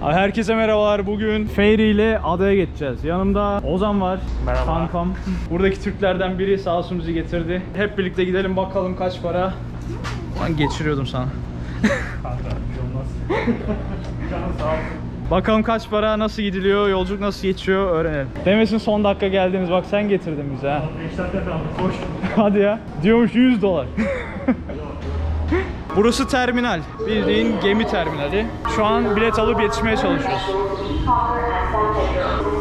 Herkese merhabalar. Bugün ferry ile adaya geçeceğiz. Yanımda Ozan var. Merhaba. Kankam. Buradaki Türklerden biri sağ olsun bizi getirdi. Hep birlikte gidelim bakalım kaç para. Ben geçiriyordum sana. Kanka bir şey olmaz. Canın sağ olsun. Bakalım kaç para, nasıl gidiliyor, yolculuk nasıl geçiyor öğrenelim. Demesin son dakika geldiniz, bak sen getirdin bize ha. 5 dakika kaldı, koş. Hadi ya. Diyormuş $100. Burası terminal. Bildiğin gemi terminali. Şu an bilet alıp yetişmeye çalışıyoruz.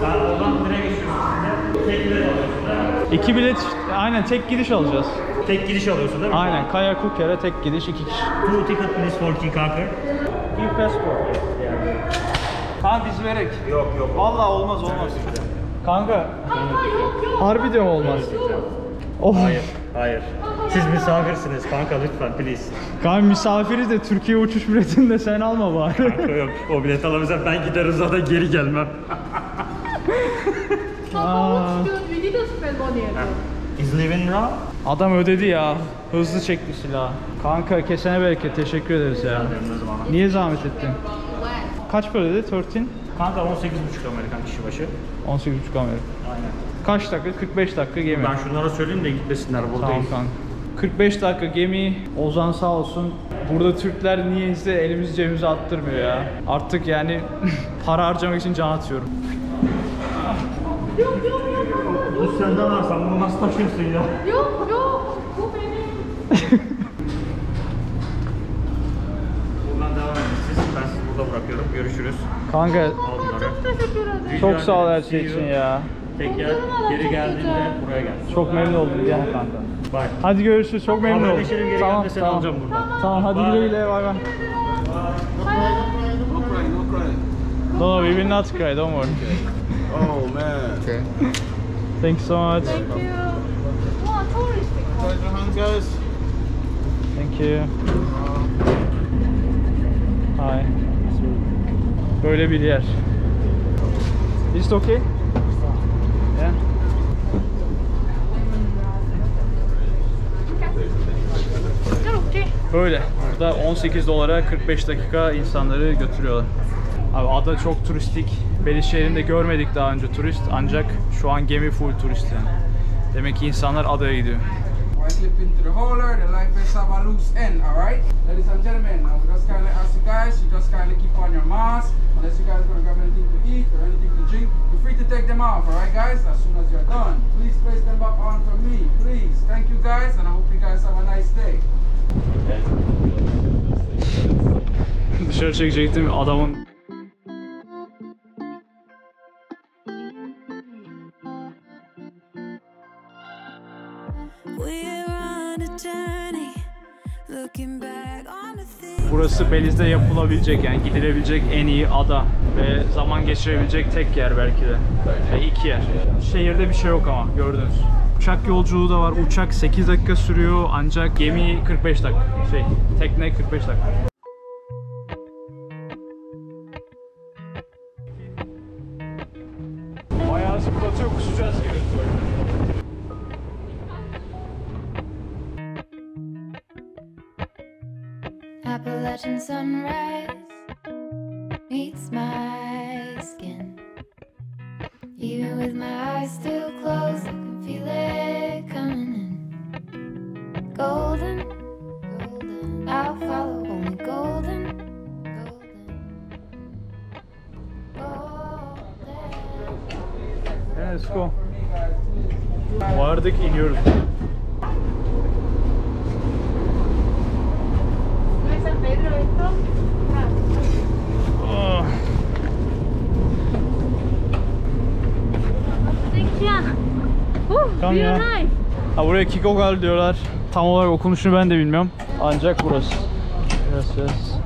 Sen oradan nereye geçiyorsun şimdi? Tek bilet alıyorsun değil mi? 2 bilet, aynen tek gidiş alacağız. Tek gidiş alıyorsun değil mi? Aynen, Kaya Kukere tek gidiş 2 kişi. 2 ticket please for King Kanker. Bir passport. Ha biz verek. Yok. Vallahi olmaz. Kanka. Harbi de mi olmaz? Oh. Hayır. Siz misafirsiniz kanka lütfen please. Kanka misafiriz de Türkiye uçuş biletini de sen alma bari. Kanka yok, o bilet alamayacağım, ben giderim zaten geri gelmem. Is leaving now? Adam ödedi ya. Hızlı çekti silahı. Kanka kesene bereket, teşekkür ederiz ya. Niye zahmet ettin? Kaç para dedi? 13? Kanka 18,5 Amerikan kişi başı. 18,5 Amerika. Aynen. Kaç dakika? 45 dakika gemi. Ben şunlara söyleyeyim de gitmesinler Tamam buradayım. kanka. 45 dakika gemi. Ozan sağ olsun. Burada Türkler niyeyse elimizi cebimize attırmıyor ya. Artık yani para harcamak için can atıyorum. Bu senden alsam bunu nasıl taşıyorsun ya? Yok, bu benim. Buradan devam edin siz. Ben sizi burada bırakıyorum. Görüşürüz. Kanka Al bunları. Teşekkür ederim. çok sağ ol her şey için ya. Tekrar geri geldiğinde buraya gel. Çok memnun oldum ya kanka. Bye. Hadi görüşürüz. Çok memnun oldum. Haberleşelim, geri Tamam, geldiğinde seni tamam. alacağım buradan. Tamam hadi Bye. güle güle, bay bay. No, we will not cry, don't worry. Oh man. Okay. Thank you so much. Thank you. Wow, tourist. Raise your hands, guys. Thank you. Hi. Böyle bir yer. Is it okay? Yeah. Böyle. Burada $18'a 45 dakika insanları götürüyorlar. Abi ada çok turistik. Belize şehrinde görmedik daha önce turist, ancak şu an gemi full turist yani. Demek ki insanlar adaya gidiyor. One clip into the holder, the life vests have a loose end, alright? Ladies and gentlemen, I would just kindly ask you guys, you just kindly keep on your mask. Unless you guys gonna grab anything to eat or anything to drink, you're free to take them off, alright guys? As soon as you're done. Please place them back on for me, please. Thank you guys, and I hope you guys have a nice day. Dışarı çekecektim adamın. Burası Belize'de yapılabilecek, yani gidilebilecek en iyi ada ve zaman geçirebilecek tek yer belki de. Ve 2 yer. Şehirde bir şey yok ama gördünüz. Uçak yolculuğu da var. Uçak 8 dakika sürüyor ancak gemi 45 dakika. Tekne 45 dakika. Bayağı zıplatıyor, kusacağız gibi. Appalachian sunrise meets my skin. Even with my eyes still closed, I can feel it coming in. Golden, golden, I'll follow only golden, golden, golden. Yeah, let's go. Vardık, iniyoruz. San Pedro esto. Oh. Thank you. Come ya. Very nice. Ha, buraya Kikogal diyorlar. Tam olarak okunuşunu ben de bilmiyorum. Ancak burası. Gracias.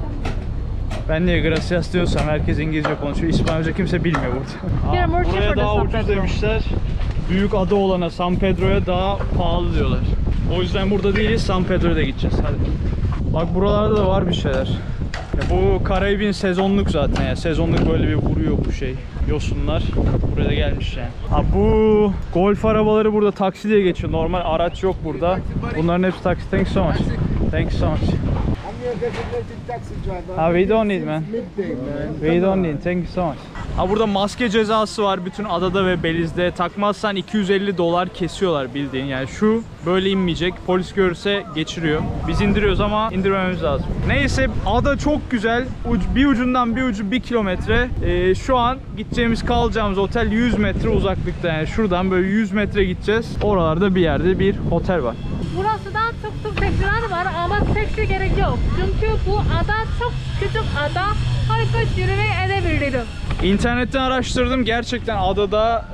Ben niye gracias diyorsam herkes İngilizce konuşuyor. İspanyolca kimse bilmiyor burada. Here, more cheaper Buraya than daha San ucuz Pedro. demişler. Büyük ada olana San Pedro'ya daha pahalı diyorlar. O yüzden burada değiliz, San Pedro'ya gideceğiz. Hadi. Bak buralarda da var bir şeyler. Ya bu Karayip'in sezonluk zaten ya. Sezonluk böyle bir vuruyor bu şey. Yosunlar. Buraya da gelmiş yani. Ha bu golf arabaları burada taksi diye geçiyor. Normal araç yok burada. Bunların hepsi taksi. Thanks so much. Thank you so much. I'm your designated taxi driver. We don't need, man. Midday, man. We don't need. Thank you so much. Ha, burada maske cezası var bütün adada ve Beliz'de. Takmazsan $250 kesiyorlar bildiğin. Yani şu böyle inmeyecek. Polis görürse geçiriyor. Biz indiriyoruz ama indirmememiz lazım. Neyse, ada çok güzel. Bir ucundan bir ucu 1 kilometre. Şu an gideceğimiz, kalacağımız otel 100 metre uzaklıkta. Yani şuradan böyle 100 metre gideceğiz. Oralarda bir yerde bir otel var. Burasıdan tuk taksiler var ama taksi gerek yok. Çünkü bu ada çok küçük ada. Herkes yürümeyi edebilirim. İnternetten araştırdım. Gerçekten adada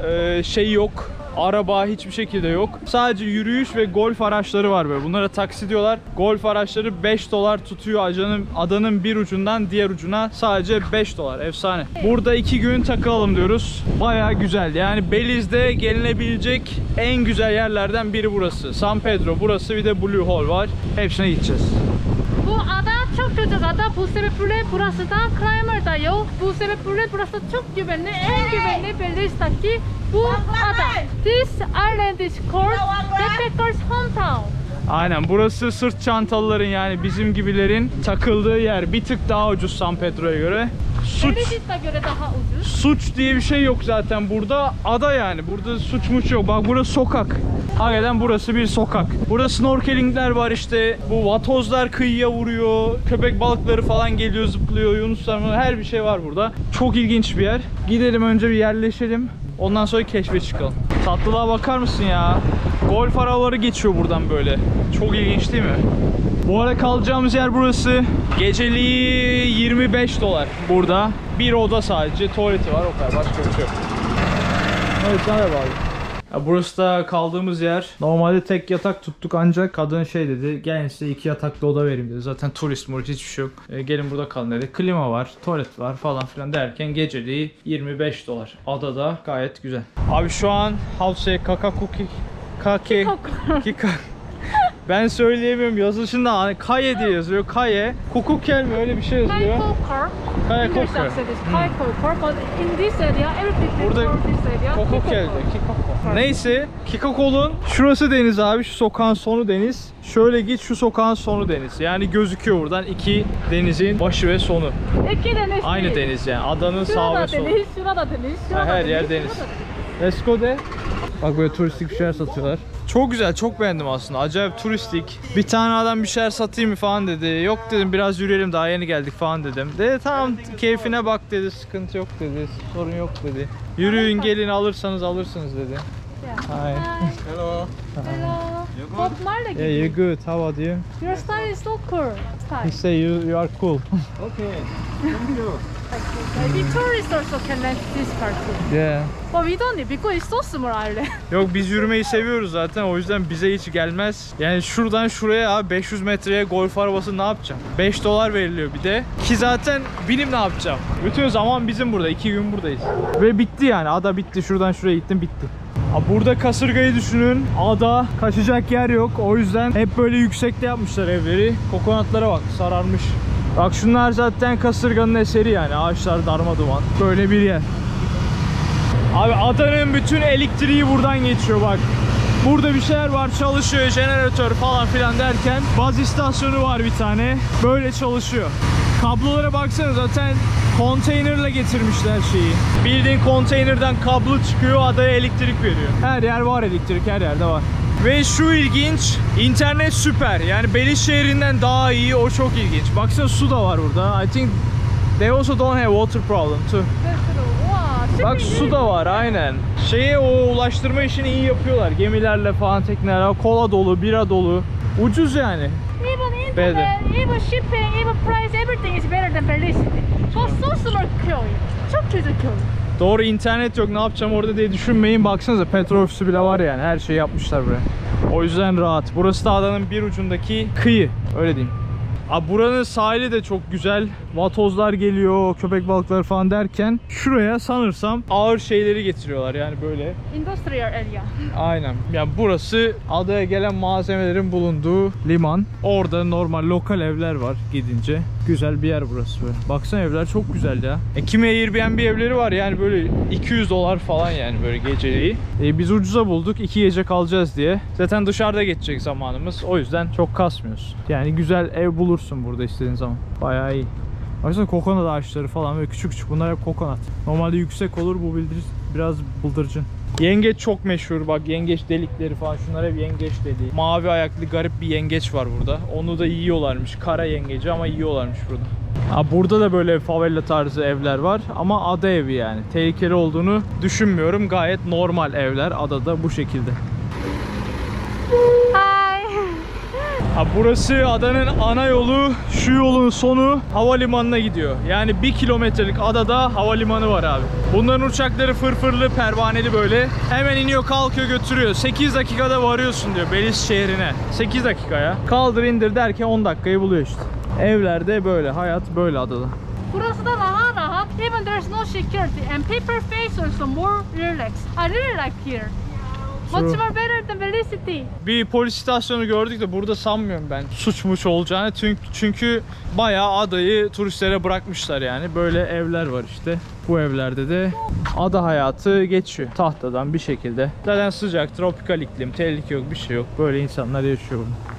şey yok. Araba hiçbir şekilde yok. Sadece yürüyüş ve golf araçları var böyle. Bunlara taksi diyorlar. Golf araçları $5 tutuyor adanın bir ucundan diğer ucuna. Sadece $5. Efsane. Burada 2 gün takılalım diyoruz. Baya güzel. Yani Beliz'de gelinebilecek en güzel yerlerden biri burası. San Pedro burası, bir de Blue Hole var. Hepsine gideceğiz. Bu ada çok küçük ada. Bu sebeple burası da climber da yok. Bu sebeple burası çok güvenli. En güvenli Beliz'deki bu ada. This island is called Backpackers Hometown. Aynen, burası sırt çantalıların, yani bizim gibilerin takıldığı yer. Bir tık daha ucuz San Pedro'ya göre. Beliz'e göre daha ucuz. Suç diye bir şey yok zaten burada. Ada yani. Burada suç muç yok. Bak burası sokak. Hakikaten burası bir sokak. Burada snorkelingler var işte. Bu vatozlar kıyıya vuruyor. Köpek balıkları falan geliyor, zıplıyor. Yunuslar, her bir şey var burada. Çok ilginç bir yer. Gidelim önce bir yerleşelim. Ondan sonra keşfe çıkalım. Tatlılığa bakar mısın ya? Golf arabaları geçiyor buradan böyle. Çok ilginç değil mi? Bu arada kalacağımız yer burası. Geceliği $25 burada. Bir oda sadece. Tuvaleti var, o kadar. Başka bir şey yok. Evet, sana bağlı. Ya burası da kaldığımız yer. Normalde tek yatak tuttuk ancak kadın şey dedi. Gelin size 2 yataklı oda vereyim dedi. Zaten turist hiçbir şey yok. Gelin burada kalın dedi. Klima var, tuvalet var falan filan derken geceliği $25. Adada gayet güzel. Abi şu an Havse Kakakuki Kake Kika. Ben söyleyemiyorum, yazılışında hani Kaye diye yazıyor. Kaye. Kukukel mi, öyle bir şey yazıyor. Kaye English Koker. accent is Kai Koker, but in this area, everything Burada is this area. Kokukel'de. Kikoko. Neyse, Kikoko'nun şurası deniz abi. Şu sokağın sonu deniz. Şöyle git, şu sokağın sonu deniz. Yani gözüküyor buradan iki denizin başı ve sonu. İki deniz. Aynı deniz yani. Adanın sağ Şurada ve solu. deniz, şurada deniz, şurada Her deniz, yer deniz. şurada deniz. Let's go de. Bak böyle turistik bir şeyler satıyorlar. Çok güzel, çok beğendim aslında. Acayip turistik. Bir tane adam bir şeyler satayım mı falan dedi. Yok dedim, biraz yürüyelim, daha yeni geldik falan dedim. Dedi tamam, keyfine bak dedi, sıkıntı yok dedi, sorun yok dedi. Yürüyün gelin, alırsanız alırsınız dedi. Hi. Hello. Hello. Bob Marley. Yeah, you're good. How about you? Your style is so cool. He say you are cool. Okay. Thank you. Maybe tourists also can rent this car too. Yeah. But we don't need because it's so small island. Yok, biz yürümeyi seviyoruz zaten, o yüzden bize hiç gelmez. Yani şuradan şuraya abi 500 metreye golf arabası ne yapacağım? $5 veriliyor bir de. Ki zaten benim ne yapacağım? Bütün zaman bizim burada, 2 gün buradayız. Ve bitti yani, ada bitti. Şuradan şuraya gittim, bitti. Burada kasırgayı düşünün. Ada, kaçacak yer yok. O yüzden hep böyle yüksekte yapmışlar evleri. Kokonatlara bak, sararmış. Bak şunlar zaten kasırganın eseri yani. Ağaçlar darmaduman. Böyle bir yer. Abi adanın bütün elektriği buradan geçiyor bak. Burada bir şeyler var, çalışıyor, jeneratör falan filan derken baz istasyonu var bir tane. Böyle çalışıyor. Kablolara baksana, zaten konteynerle getirmişler şeyi. Bildiğin konteynerden kablo çıkıyor, adaya elektrik veriyor. Her yer var elektrik, her yerde var. Ve şu ilginç, internet süper. Yani Beliz şehrinden daha iyi, o çok ilginç. Baksana su da var burada. I think they also don't have water problem too. Bak su da var aynen. Şeye, o ulaştırma işini iyi yapıyorlar. Gemilerle falan, teknelerle, kola dolu, bira dolu. Ucuz yani. Even internet, even shipping, even price, everything is better than Belize. But so small köy. Çok küçük köy. Doğru, internet yok, ne yapacağım orada diye düşünmeyin. Baksanıza, petrol ofisi bile var yani. Her şeyi yapmışlar buraya. O yüzden rahat. Burası da adanın bir ucundaki kıyı. Öyle diyeyim. Buranın sahili de çok güzel. vatozlar geliyor, köpek balıkları falan derken şuraya sanırsam ağır şeyleri getiriyorlar yani böyle. Industrial area. Aynen. Yani burası adaya gelen malzemelerin bulunduğu liman. Orada normal lokal evler var gidince. Güzel bir yer burası böyle. Baksana evler çok güzel ya. Kimi Airbnb evleri var yani böyle $200 falan yani böyle geceliği. Biz ucuza bulduk 2 gece kalacağız diye. Zaten dışarıda geçecek zamanımız. O yüzden çok kasmıyoruz. Yani güzel ev bulursun burada istediğin zaman. Bayağı iyi. Baksana kokonat ağaçları falan böyle küçük küçük. Bunlar hep kokonat. Normalde yüksek olur, bu bildiğiniz biraz bıldırcın. Yengeç çok meşhur, bak yengeç delikleri falan, şunlar hep yengeç deliği. Mavi ayaklı garip bir yengeç var burada. Onu da yiyorlarmış, kara yengeci, ama yiyorlarmış burada. Burada da böyle favela tarzı evler var ama ada evi yani. Tehlikeli olduğunu düşünmüyorum, gayet normal evler adada bu şekilde. Burası adanın ana yolu. Şu yolun sonu havalimanına gidiyor. Yani 1 kilometrelik adada havalimanı var abi. Bunların uçakları fırfırlı, pervaneli böyle. Hemen iniyor, kalkıyor, götürüyor. 8 dakikada varıyorsun diyor Belize şehrine. 8 dakikaya. Kaldır indir derken 10 dakikayı buluyor işte. Evlerde böyle, hayat böyle adada. Burası da rahat. Even there's no security and people face also more relaxed. I really like here. Much more better than Belize City. Bir polis istasyonu gördük de burada sanmıyorum ben suçmuş olacağını. Çünkü bayağı adayı turistlere bırakmışlar yani. Böyle evler var işte. Bu evlerde de ada hayatı geçiyor. Tahtadan bir şekilde. Zaten sıcak, tropikal iklim, tehlike yok, bir şey yok. Böyle insanlar yaşıyor burada.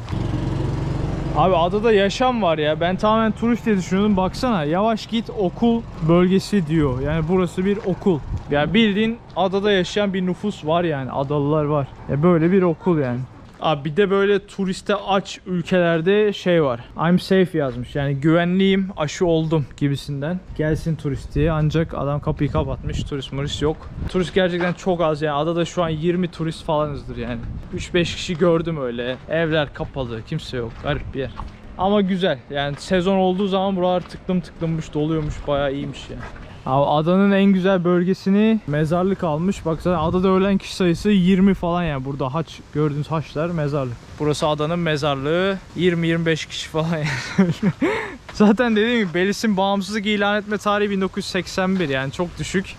Abi adada yaşam var ya. Ben tamamen turist diye düşünüyordum. Baksana, yavaş git okul bölgesi diyor. Yani burası bir okul. Yani bildiğin adada yaşayan bir nüfus var yani. Adalılar var. Böyle bir okul yani. Abi bir de böyle turiste aç ülkelerde şey var. I'm safe yazmış. Yani güvenliyim, aşı oldum gibisinden. Gelsin turist diye. Ancak adam kapıyı kapatmış. Turist yok. Turist gerçekten çok az yani. Adada şu an 20 turist falanızdır yani. 3-5 kişi gördüm öyle. Evler kapalı. Kimse yok. Garip bir yer. Ama güzel. Yani sezon olduğu zaman buralar tıklımmış, doluyormuş. Bayağı iyiymiş yani. Adanın en güzel bölgesini mezarlık almış. Baksana adada ölen kişi sayısı 20 falan yani. Burada haç, gördüğünüz haçlar mezarlık. Burası adanın mezarlığı. 20-25 kişi falan yani. Zaten dediğim gibi Belize'in bağımsızlık ilan etme tarihi 1981 yani çok düşük.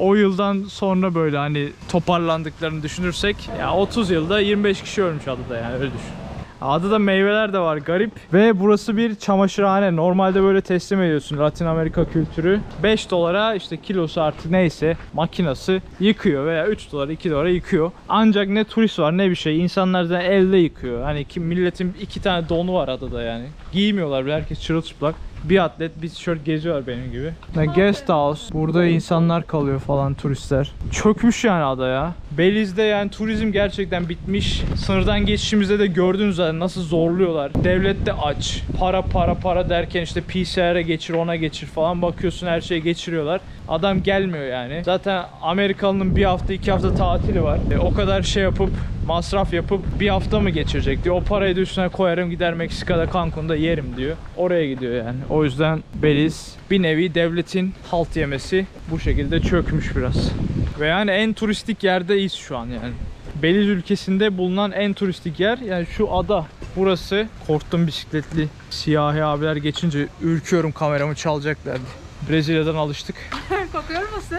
O yıldan sonra böyle hani toparlandıklarını düşünürsek ya 30 yılda 25 kişi ölmüş adada yani, öyle düşün. Adada meyveler de var garip ve burası bir çamaşırhane. Normalde böyle teslim ediyorsun, Latin Amerika kültürü. $5 işte kilosu artık neyse makinası yıkıyor veya $3 $2 yıkıyor. Ancak ne turist var ne bir şey. İnsanlar da elde yıkıyor. Hani ki milletin 2 tane donu var adada yani. Giymiyorlar bile, herkes çırılçıplak. Bir atlet, bir tişört geziyorlar benim gibi. Guest house. Burada insanlar kalıyor falan, turistler. Çökmüş yani ada ya. Belize'de yani turizm gerçekten bitmiş. Sınırdan geçişimizde de gördünüz zaten nasıl zorluyorlar. Devlet de aç. Para derken işte PCR'e geçir, ona geçir falan. Bakıyorsun her şeyi geçiriyorlar. Adam gelmiyor yani. Zaten Amerikalı'nın 1 hafta 2 hafta tatili var. O kadar şey yapıp masraf yapıp 1 hafta mı geçirecek diyor. O parayı da üstüne koyarım, gider Meksika'da Cancun'da yerim diyor. Oraya gidiyor yani. O yüzden Belize bir nevi devletin halt yemesi, bu şekilde çökmüş biraz. Ve yani en turistik yerdeyiz şu an yani. Belize ülkesinde bulunan en turistik yer yani şu ada. Burası. Korktum, bisikletli siyahi abiler geçince ürküyorum, kameramı çalacaklardı. Brezilya'dan alıştık. Korkuyor musun?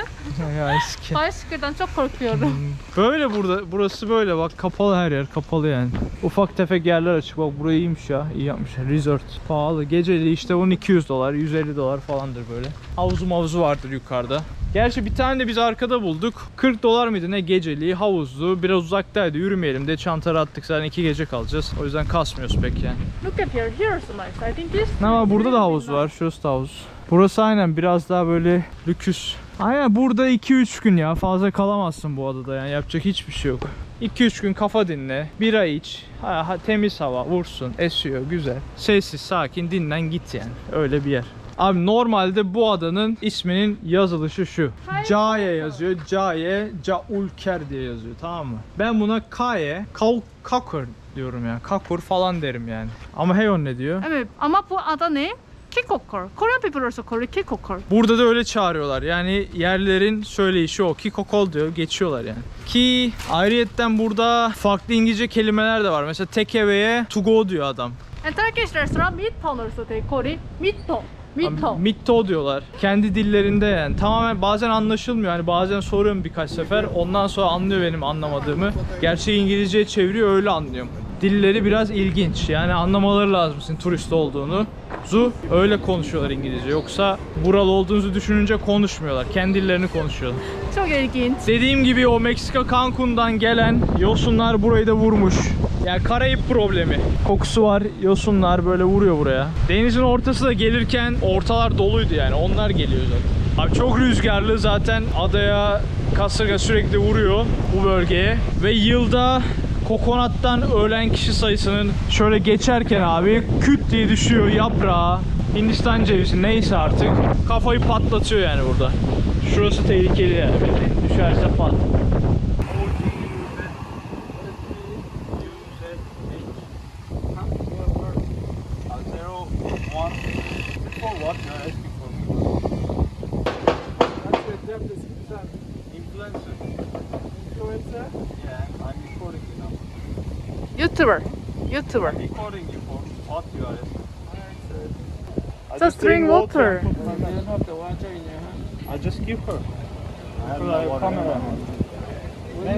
Ya eski. Bicycle'dan çok korkuyorum. Böyle burası böyle bak, kapalı, her yer kapalı yani. Ufak tefek yerler açık, bak burayı iyiymiş ya, iyi yapmışlar. Resort pahalı, geceli işte bunun $200 $150 falandır böyle. Havuzu vardır yukarıda. Gerçi bir tane de biz arkada bulduk. $40 mıydı ne geceliği, havuzlu, biraz uzaktaydı, yürümeyelim de çantaları attık, zaten 2 gece kalacağız. O yüzden kasmıyoruz pek yani. Look at here, here's nice. I think this. Ama burada da havuz var, şurası da havuz. Burası aynen biraz daha böyle lüküs. Aynen burada 2-3 gün ya, fazla kalamazsın bu adada yani, yapacak hiçbir şey yok. 2-3 gün kafa dinle, bira iç, temiz hava vursun, esiyor, güzel. Sessiz, sakin, dinlen git yani, öyle bir yer. Abi normalde bu adanın isminin yazılışı şu. Caye yazıyor, Caulker diye yazıyor, tamam mı? Ben buna Kakur diyorum ya, Kakur falan derim yani. Ama Heyon ne diyor? Evet ama bu ada ne? Kikokor. Korean people also call it Kikokor. Burada da öyle çağırıyorlar. Yani yerlerin söyleyişi o. Kikokol diyor. Geçiyorlar yani. Ki ayrıyetten burada farklı İngilizce kelimeler de var. Mesela takeaway'e to go diyor adam. And Turkish restaurant Mitton also they call it Mitton. Mitto. Mitto diyorlar. Kendi dillerinde yani. Tamamen bazen anlaşılmıyor. Hani bazen soruyorum birkaç sefer. Ondan sonra anlıyor benim anlamadığımı. Gerçi İngilizceye çeviriyor, öyle anlıyorum. Dilleri biraz ilginç. Yani anlamaları lazım senin turist olduğunu. Öyle konuşuyorlar İngilizce. Yoksa buralı olduğunuzu düşününce konuşmuyorlar. Kendi dillerini konuşuyorlar. Çok ilginç. Dediğim gibi o Meksika Cancun'dan gelen yosunlar burayı da vurmuş. Yani Karayip problemi. Kokusu var, yosunlar böyle vuruyor buraya. Denizin ortası da gelirken ortalar doluydu yani. Onlar geliyor zaten. Abi çok rüzgarlı zaten, adaya kasırga sürekli vuruyor bu bölgeye. Ve yılda kokonattan ölen kişi sayısının şöyle geçerken abi küt diye düşüyor yaprağı, Hindistan cevizi neyse artık, kafayı patlatıyor yani burada. Şurası tehlikeli yani, düşerse pat. YouTuber. Recording you for what you are. Just drink water. You don't have the water in your hand. I just give her. I have no camera. I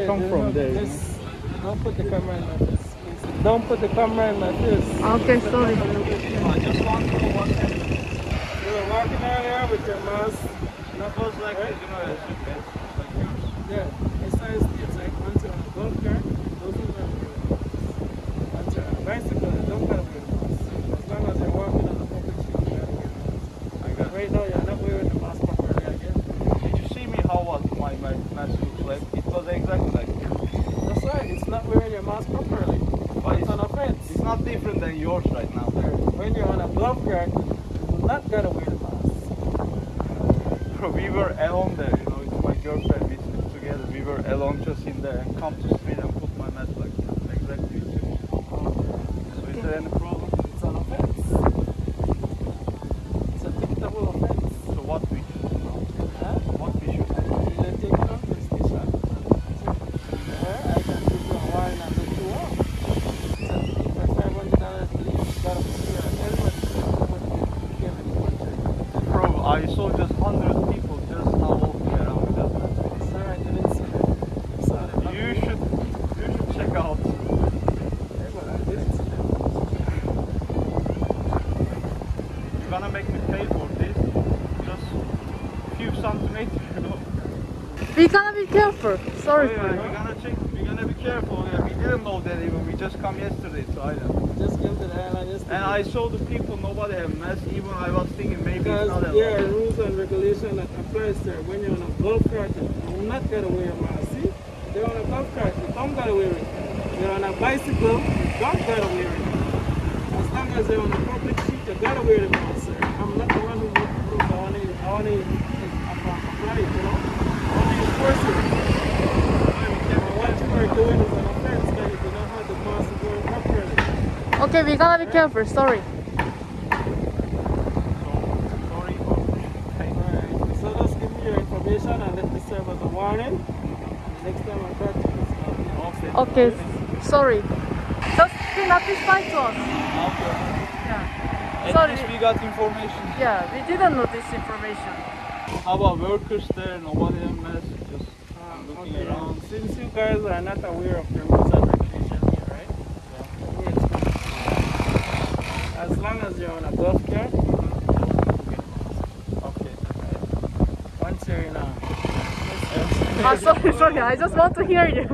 come from there. Don't put the camera in my face. Please. Don't put the camera in my face. Okay, sorry. I just want to know what You were walking earlier with your mask. was like, you know, Yeah, it's like once you're on a golf cart, those are not wear the mask. Once you're on a bicycle, you don't gotta wear the mask. As long as you're walking on a public street, you gotta wear the mask. Right now, you're not wearing the mask properly again. Did you see me how my mask looks like? It was exactly like this. That's right, it's not wearing your mask properly. But It's an offense. It's not different than yours right now. When you're on a golf cart, you do not gotta wear the mask. We were alone there, you know, it's my girlfriend, we slept together. We were alone just in there and come to street and put my mask like that. Exactly. So is there any problem? It's an offense. It's a dictable offense. So what we should do now? Huh? What we should do? You don't take it off your station. I can give you a warrant and let you off. So for $500 police, you gotta put your helmet when you get in the country. Bro, I saw just 100 people just now walking around with that mask. Sir, I didn't see that. Sorry. You should check out. But I didn't see that. You're gonna make me pay for this. Just a few centimeters, you know. We gotta be careful. Sorry Oh, for yeah, it. we're gonna be careful. Yeah, we didn't know that even. We just come yesterday to Ireland. Just came to the island yesterday. And I saw the people, nobody have masks. Even I was thinking maybe it's Because not there are allowed. rules and regulations that apply, sir. When you're on a golf cart, you not gotta wear a mask. See? They're on a golf cart, you don't gotta wear it. You're on a bicycle, you don't gotta wear it. As long as you're on a public street, you gotta wear the mask, sir. I'm not the one who makes the rules. I wanna apply it, you know? I wanna enforce it. And what you are doing is an offense, that you do not have the mask wear properly. Okay, we gotta be careful. Sorry. Sorry for Alright, so just give me your information and let me serve as a warning. Next time I try to do this, Okay, sorry. Just be notified to us. Yeah. At Sorry. least we got information. Yeah, we didn't know this information. How about workers there? Nobody have masks. Just looking okay. around. Since you guys are not aware of the rules and regulations here, right? As long as you're on a golf cart, Okay. once you're in a Sorry. I just want to hear you.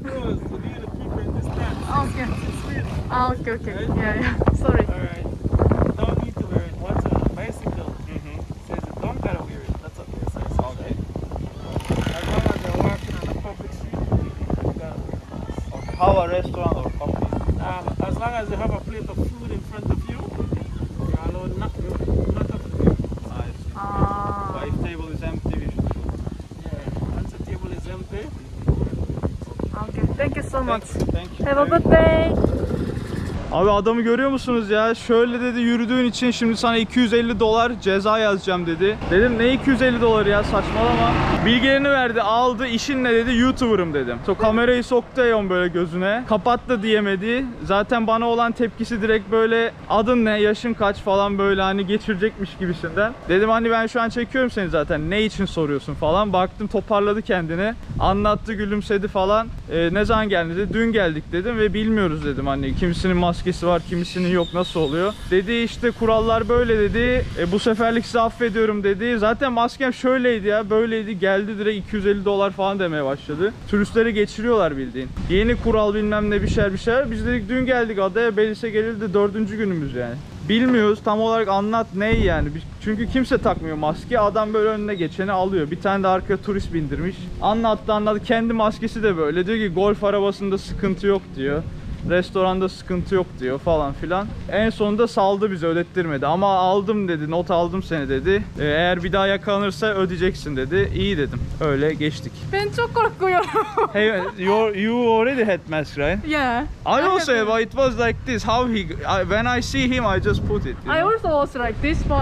rules, you need to keep your distance. Okay. 6 feet. Okay. Yeah. Sorry. Alright. You don't need to wear it. Once you're on a bicycle, says you don't gotta wear it. That's okay, sir. Okay. As long as you're walking on a public street, you gotta wear the mask. Okay. How a restaurant or coffee? As long as you have a plate of food in front of you, you're allowed not to have to wear it. Nice. But if table is empty, we should do. Yeah. Once the table is empty, Okay. Thank you so much. Thank you. Have a good day. Abi adamı görüyor musunuz ya? Şöyle dedi, yürüdüğün için şimdi sana $250 ceza yazacağım dedi. Dedim ne $250 ya, saçmalama. Bilgilerini verdi, aldı. İşin ne dedi? YouTuber'ım dedim. So kamerayı soktu Eon böyle gözüne. Kapat da diyemedi. Zaten bana olan tepkisi direkt böyle adın ne, yaşın kaç falan, böyle hani geçirecekmiş gibisinden. Dedim hani ben şu an çekiyorum seni zaten, ne için soruyorsun falan. Baktım toparladı kendini. Anlattı, gülümsedi falan. Ne zaman geldin dedi. Dün geldik dedim ve bilmiyoruz dedim, hani kimisinin maskesi var, kimisinin yok, nasıl oluyor. Dedi işte kurallar böyle dedi. Bu seferlik size affediyorum dedi. Zaten maskem şöyleydi ya, böyleydi. Geldi direkt $250 falan demeye başladı. Turistleri geçiriyorlar bildiğin. Yeni kural bilmem ne bir şeyler. Biz dedik dün geldik adaya, Belize gelildi 4. günümüz yani. Bilmiyoruz tam olarak, anlat ne yani. Çünkü kimse takmıyor maske. Adam böyle önüne geçeni alıyor. Bir tane de arkaya turist bindirmiş. Anlattı. Kendi maskesi de böyle. Diyor ki golf arabasında sıkıntı yok diyor. Restoranda sıkıntı yok diyor falan filan. En sonunda saldı bizi, ödettirmedi. Ama aldım dedi, not aldım seni dedi. Eğer bir daha yakalanırsa ödeyeceksin dedi. İyi dedim. Öyle geçtik. Ben çok korkuyorum. Hey, you already had mask, right? Yeah. I also have, but it was like this. When I see him, I just put it. I also was like this, but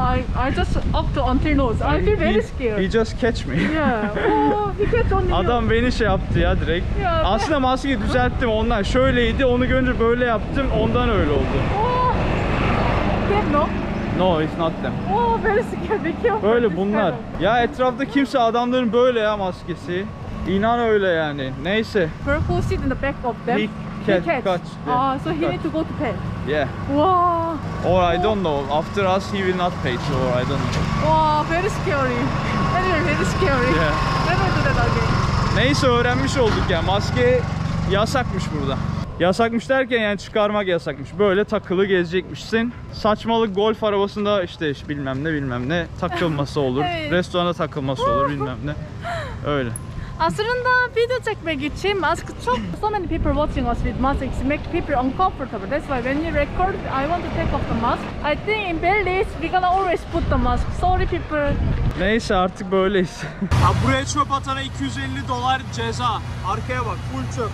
I just up to until nose. I feel very scared. He just catch me. Yeah. Oh, he catch only you. Adam beni şey yaptı ya direkt. Ya. Aslında maskeyi düzelttim ondan. Şöyleydi, onu görünce böyle yaptım. Ondan öyle oldu. Oh. Them no? No, it's not them. Oh, very scared. Be careful. Böyle This bunlar. kind of- Ya etrafta kimse, adamların böyle ya maskesi. İnan öyle yani. Neyse. Girl who sit in the back of them. He catch. Yeah. So he need to go to pay. Yeah. Wow. Or I don't know. After us he will not pay, so I don't know. Wow, very scary. Anyway, very scary. Yeah. Never do that again. Neyse öğrenmiş olduk ya. Maske yasakmış burada. Yasakmış derken yani çıkarmak yasakmış. Böyle takılı gezecekmişsin. Saçmalık, golf arabasında işte bilmem ne takılması olur. Evet. Restoranda takılması olur bilmem ne. Öyle. Aslında video çekmek için mask çok, so many people watching us with masks make people uncomfortable. That's why when you record, I want to take off the mask. I think in Belize we're gonna always put the mask. Sorry people. Neyse artık böyleyiz. Buraya çöp atana $250 ceza. Arkaya bak, full çöp.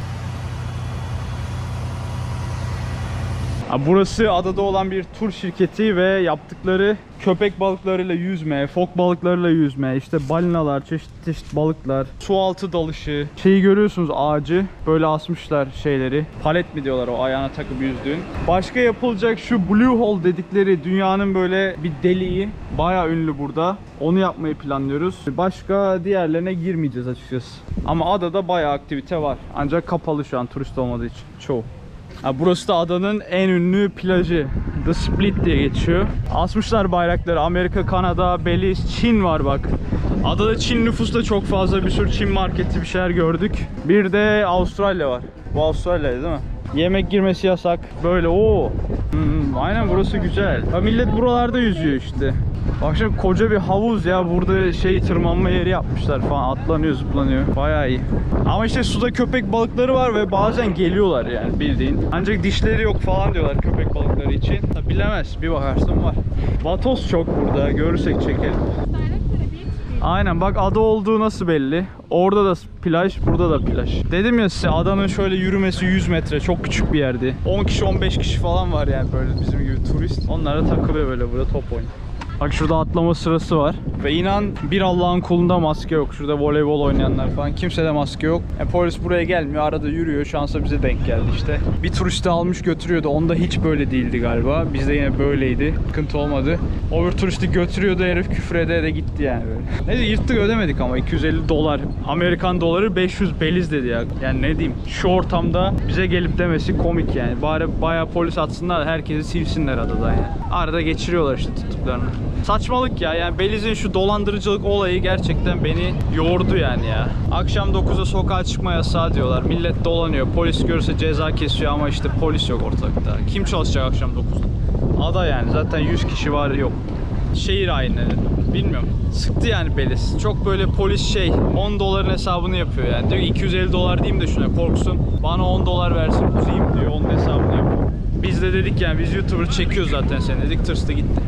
Burası adada olan bir tur şirketi ve yaptıkları köpek balıklarıyla yüzme, fok balıklarıyla yüzme, işte balinalar, çeşit balıklar, su altı dalışı. Şeyi görüyorsunuz, ağacı böyle asmışlar şeyleri. Palet mi diyorlar o ayağına takıp yüzdüğün. Başka yapılacak şu Blue Hole dedikleri dünyanın böyle bir deliği. Bayağı ünlü burada. Onu yapmayı planlıyoruz. Başka diğerlerine girmeyeceğiz açıkçası. Ama adada bayağı aktivite var. Ancak kapalı şu an turist olmadığı için çoğu. Burası da adanın en ünlü plajı. The Split diye geçiyor. Asmışlar bayrakları. Amerika, Kanada, Belize, Çin var bak. Adada Çin nüfusu da çok fazla. Bir sürü Çin marketi bir şeyler gördük. Bir de Avustralya var. Bu Avustralya değil mi? Yemek girmesi yasak. Böyle o. Aynen, burası güzel. Millet buralarda yüzüyor işte. Bak şimdi koca bir havuz ya, burada tırmanma yeri yapmışlar falan, atlanıyor zıplanıyor, bayağı iyi. Ama işte suda köpek balıkları var ve bazen geliyorlar yani bildiğin. Ancak dişleri yok falan diyorlar köpek balıkları için. Tabi bilemez, bir bakarsın var. Vatoz çok burada, görürsek çekelim. Aynen bak, ada olduğu nasıl belli. Orada da plaj, burada da plaj. Dedim ya size, adanın şöyle yürümesi 100 metre, çok küçük bir yerdi. 10 kişi 15 kişi falan var yani böyle bizim gibi turist. Onlar da takılıyor böyle burada, top oynuyor. Bak şurada atlama sırası var. Ve inan bir Allah'ın kulunda maske yok. Şurada voleybol oynayanlar falan, kimsede maske yok. Polis buraya gelmiyor, arada yürüyor. Şansa bize denk geldi işte. Bir turisti almış götürüyordu. Onda hiç böyle değildi galiba. Bizde yine böyleydi. Sıkıntı olmadı. O bir turisti götürüyordu, herif küfür ede gitti yani böyle. Neyse yırttık, ödemedik ama $250. Amerikan doları 500 Belize dedi ya. Yani ne diyeyim, şu ortamda bize gelip demesi komik yani. Bari bayağı polis atsınlar, herkesi silsinler adadan yani. Arada geçiriyorlar işte tuttuklarını. Saçmalık ya, yani Belize'in şu dolandırıcılık olayı gerçekten beni yordu yani ya. Akşam 9'da sokağa çıkma yasağı diyorlar. Millet dolanıyor. Polis görürse ceza kesiyor ama işte polis yok ortalıkta. Kim çalışacak akşam 9'da? Ada yani zaten 100 kişi var, yok. Şehir ayinleri. Bilmiyorum. Sıktı yani Belize. Çok böyle polis $10 hesabını yapıyor yani. Diyor ki $250 diyeyim de şuna korksun. Bana $10 versin uzayayım diyor. Onun hesabını yapıyor. Biz de dedik yani, biz YouTuber çekiyoruz zaten seni dedik, tırstı gitti.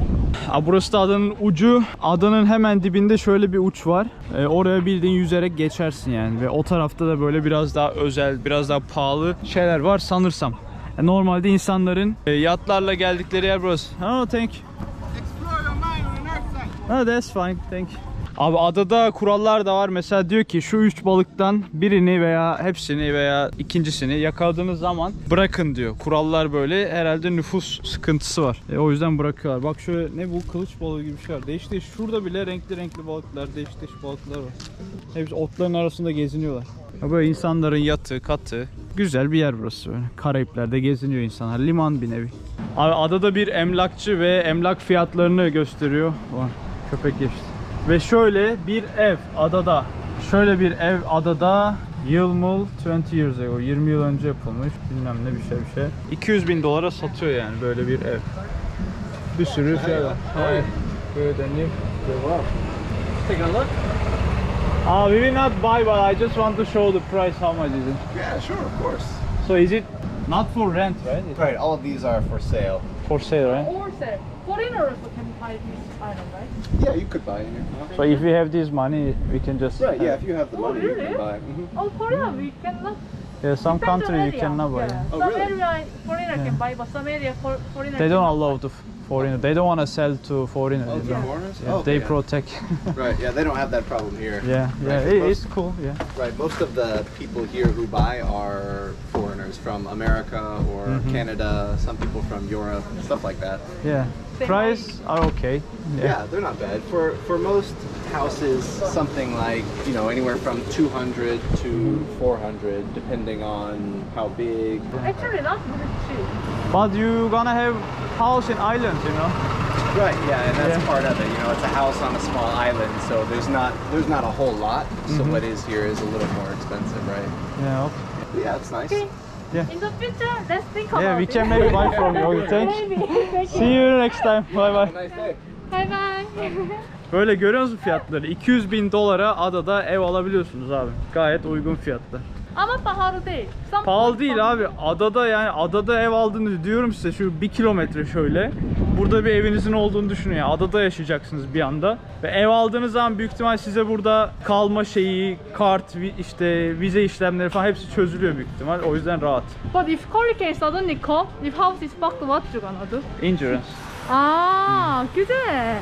Burası da adanın ucu. Adanın hemen dibinde şöyle bir uç var. Oraya bildiğin yüzerek geçersin yani. Ve o tarafta da böyle biraz daha özel, biraz daha pahalı şeyler var sanırsam. Normalde insanların yatlarla geldikleri yer burası. Oh, thank you. Explore your mind on the north side. Oh, that's fine, thank you. Abi adada kurallar da var. Mesela diyor ki şu 3 balıktan birini veya hepsini veya ikincisini yakaladığınız zaman bırakın diyor. Kurallar böyle. Herhalde nüfus sıkıntısı var. O yüzden bırakıyorlar. Bak şöyle ne bu, kılıç balığı gibi bir şey var. Değişik şurada bile renkli renkli balıklar, değişik balıklar var. Hepsi otların arasında geziniyorlar. Böyle insanların yatı, katı. Güzel bir yer burası böyle. Karayipler'de geziniyor insanlar. Liman bir nevi. Abi adada bir emlakçı ve emlak fiyatlarını gösteriyor. Var. Köpek geçti. Ve şöyle bir ev adada. Şöyle bir ev adada. Yılmul 20 years ago. 20 yıl önce yapılmış. Bilmem ne bir şey. 200.000 dolara satıyor yani böyle bir ev. Bir sürü şey var. Hayır. Böyle deneyim. Take a look. We will not buy, but I just want to show the price. How much is it? Yeah, sure, of course. So is it not for rent, right? It's Right, all of these are for sale. for sale, right? Or say, foreigners can buy this item, right? Yeah, you could buy in here. So if we have this money, we can just... Right, yeah, if you have the money, you really? can buy. Oh, Korea, we cannot. Yeah, some Depends on country you area. cannot buy. Yeah. Oh, Some really? area foreigner can buy, but some area foreigner They don't cannot allow buy. to foreigner. They don't want to sell to foreigners. Oh, you to know. foreigners? Yeah, Oh, they yeah. protect. Right, yeah, they don't have that problem here. Yeah, Right, it's cool. Yeah. Right, most of the people here who buy are foreigners from America or Canada, some people from Europe, stuff like that. Yeah. Price are okay. Yeah, they're not bad. For most houses, something like, you know, anywhere from 200 to 400, depending on how big. Actually, not really cheap. But you gonna have house in islands, you know. Right, yeah, and that's Yeah. part of it. You know, it's a house on a small island, so there's not a whole lot. So what is here is a little more expensive, right? Yeah. Okay. But yeah, it's nice. Okay. Yeah. In the future, let's think about Yeah, we it. can maybe buy from you. Okay, thanks. Maybe. Thank See you. you next time. Bye bye. Nice day. Bye bye. Böyle görüyor musun fiyatları? 200.000 dolara adada ev alabiliyorsunuz abi. Gayet uygun fiyatlı. Ama pahalı değil. Some Pahalı değil abi. Adada yani adada ev aldığınızı diyorum size şu 1 kilometre şöyle. Burada bir evinizin olduğunu düşünün ya. Adada yaşayacaksınız bir anda. Ve ev aldığınız zaman büyük ihtimal size burada kalma şeyi, kart, işte vize işlemleri falan hepsi çözülüyor büyük ihtimal. O yüzden rahat. But if hurricane suddenly come, if house is fucked, what you gonna do? Insurance. Aa, güzel.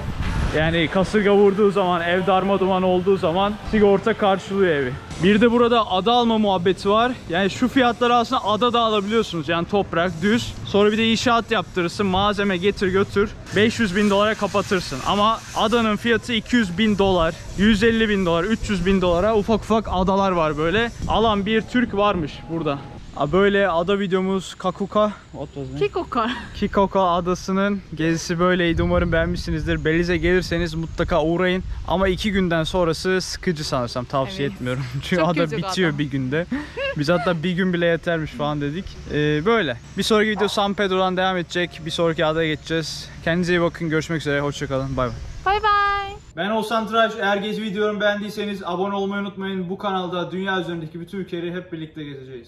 Yani kasırga vurduğu zaman, ev darmaduman olduğu zaman sigorta karşılıyor evi. Bir de burada ada alma muhabbeti var. Yani şu fiyatları aslında ada da alabiliyorsunuz. Yani toprak, düz. Sonra bir de inşaat yaptırırsın, malzeme getir götür. 500.000 dolara kapatırsın. Ama adanın fiyatı 200.000 dolar, 150.000 dolar, 300.000 dolara ufak ufak adalar var böyle. Alan bir Türk varmış burada. Böyle ada videomuz Kakuka. Kikoka. Kikoka adasının gezisi böyleydi. Umarım beğenmişsinizdir. Belize gelirseniz mutlaka uğrayın. Ama 2 günden sonrası sıkıcı sanırsam. Tavsiye Evet. etmiyorum. Çünkü Çok ada küçük bitiyor ada. bir günde. Biz hatta bir gün bile yetermiş falan dedik. Böyle. Bir sonraki video San Pedro'dan devam edecek. Bir sonraki adaya geçeceğiz. Kendinize iyi bakın. Görüşmek üzere. Hoşçakalın. Bay bay. Bye bye. Ben Oğuzhan Tıraş. Eğer gezi videolarımı beğendiyseniz abone olmayı unutmayın. Bu kanalda dünya üzerindeki bütün ülkeleri hep birlikte gezeceğiz.